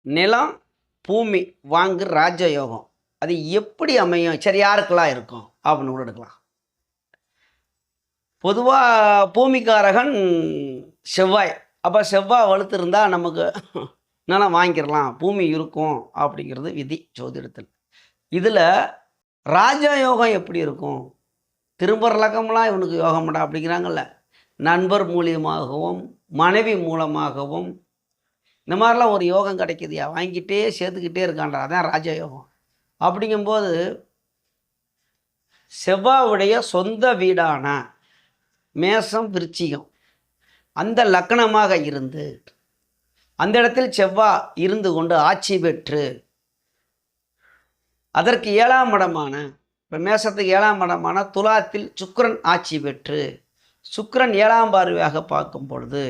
நிலம், பூமி வாங்கு ராஜயோகம். அது எப்படி அமையும்? சரி யாருக்கெல்லாம் இருக்கும்? அப்படின்னு கூட எடுக்கலாம். பொதுவா பூமிக்காரகன் செவ்வாய். அப்ப செவ்வாய் வலுத்திருந்தா நமக்கு நிலம் வாங்கிக்கிறலாம். பூமி இருக்கும் அப்படிங்கிறது விதி ஜோதிடத்தில். இதில ராஜயோகம் எப்படி இருக்கும்? திரும்புற லக்கம்லாம் இவனுக்கு யோகம்டா அப்படிங்கிறாங்கல்ல. நண்பர் மூலியமாகவும், மனைவி மூலமாகவும் இந்த மாதிரிலாம் ஒரு யோகம் கிடைக்குதுயா, வாங்கிட்டே சேர்த்துக்கிட்டே இருக்கான்டா, அதான் ராஜயோகம். அப்படிங்கும்போது செவ்வாவுடைய சொந்த வீடான மேசம் விருச்சிகம் அந்த லக்கணமாக இருந்து அந்த இடத்தில் செவ்வாய் இருந்து கொண்டு ஆட்சி பெற்று அதற்கு 7ஆம் இடமான இப்போ மேசத்துக்கு 7ஆம் இடமான துலாத்தில் சுக்கிரன் ஆட்சி பெற்று சுக்கிரன் 7ஆம் பார்வையாக பார்க்கும் பொழுது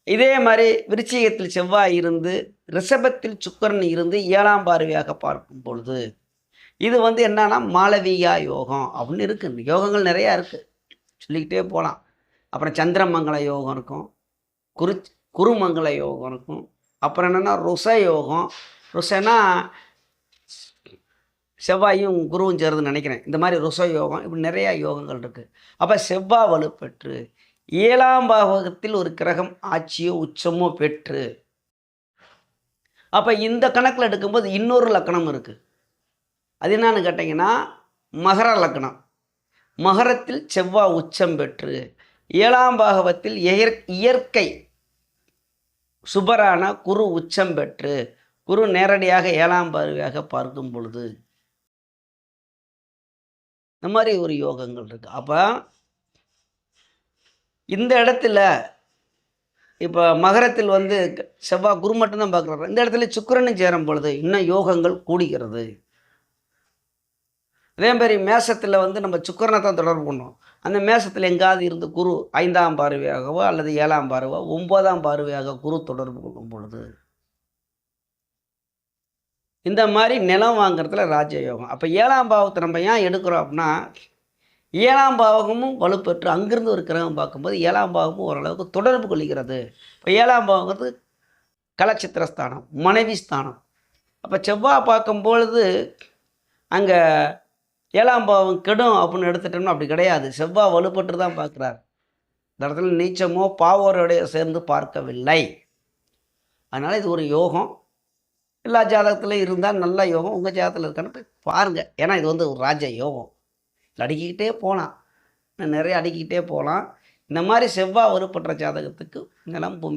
இதே மாதிரி விருச்சிகத்தில் செவ்வாய் இருந்து ரிஷபத்தில் சுக்கிரன் இருந்து 7ஆம் பார்வையாக பார்க்கும் பொழுது இது என்னன்னா மாளவிகா யோகம் அப்படின்னு இருக்குது. யோகங்கள் நிறையா இருக்குது, சொல்லிக்கிட்டே போகலாம். அப்புறம் சந்திரமங்கல யோகம் இருக்கும், குருமங்கல யோகம் இருக்கும். அப்புறம் என்னென்னா ருஷ யோகம். ருஷனா செவ்வாயும் குருவும் சேருதுன்னு நினைக்கிறேன். இந்த மாதிரி ருஷ யோகம், இப்படி நிறையா யோகங்கள் இருக்குது. அப்போ செவ்வாய் வலுப்பெற்று 7ஆம் பாவகத்தில் ஒரு கிரகம் ஆட்சியோ உச்சமோ பெற்று அப்போ இந்த கணக்கில் எடுக்கும்போது இன்னொரு லக்கணம் இருக்குது. அது என்னன்னு கேட்டிங்கன்னா மகர லக்கணம். மகரத்தில் செவ்வாய் உச்சம் பெற்று 7ஆம் பாகவத்தில் இயற்கை சுபரான குரு உச்சம் பெற்று குரு நேரடியாக 7ஆம் பார்வையாக பார்க்கும் பொழுது இந்த மாதிரி ஒரு யோகங்கள் இருக்குது. அப்போ இந்த இடத்துல இப்போ மகரத்தில் செவ்வாய் குரு மட்டும்தான் பார்க்குறாரு. இந்த இடத்துல சுக்கிரனும் சேரும் பொழுது இன்னும் யோகங்கள் கூடுகிறது. அதே மாதிரி மேசத்தில் நம்ம சுக்கிரனை தான் தொடர்பு பண்ணோம். அந்த மேசத்தில் எங்காவது இருந்து குரு 5ஆம் பார்வையாகவோ அல்லது 7ஆம் பார்வையோ 9ஆம் பார்வையாக குரு தொடர்பு கொள்ளும் பொழுது இந்த மாதிரி நிலம் வாங்குறதுல ராஜயோகம். அப்போ 7ஆம் பாவத்தை நம்ம ஏன் எடுக்கிறோம் அப்படின்னா 7ஆம் பாவகமும் வலுப்பெற்று அங்கிருந்து ஒரு கிரகம் பார்க்கும்போது 7ஆம் பாவமும் ஓரளவுக்கு தொடர்பு கொள்கிறது. இப்போ 7ஆம் பாவங்கிறது கலச்சித்திரஸ்தானம், மனைவி ஸ்தானம். அப்போ செவ்வாய் பார்க்கும்பொழுது அங்கே 7ஆம் பாவம் கெடும் அப்படின்னு எடுத்துட்டோம்னா அப்படி கிடையாது. செவ்வாய் வலுப்பெற்று தான் பார்க்குறார். இந்த இடத்துல நீச்சமோ பாவோரோடைய சேர்ந்து பார்க்கவில்லை. அதனால் இது ஒரு யோகம். எல்லா ஜாதகத்துலையும் இருந்தால் நல்ல யோகம். உங்கள் ஜாதகத்தில் இருக்கான்னு போய் பாருங்கள். ஏன்னா இது ஒரு ராஜ யோகம். அடுக்கிக்கிட்டே போகலாம், நிறைய அடுக்கிக்கிட்டே போகலாம். இந்த மாதிரி செவ்வாய் வலுப்பெற்ற ஜாதகத்துக்கு நிலம் பூமி